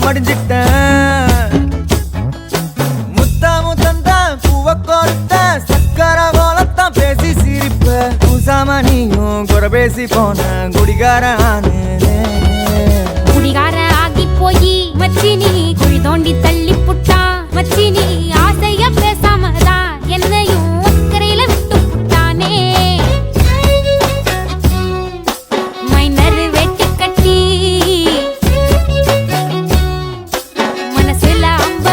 மடிஞ்சிட்டேன். முத்தாமு தந்தா பூவ கொடுத்த சக்கர கோலத்தான் பேசி சிரிப்ப. பூசாம நீயும் குறை பேசி போன குடிகார ஆகி போய் மச்சி நீ குழி தோண்டி தள்ளி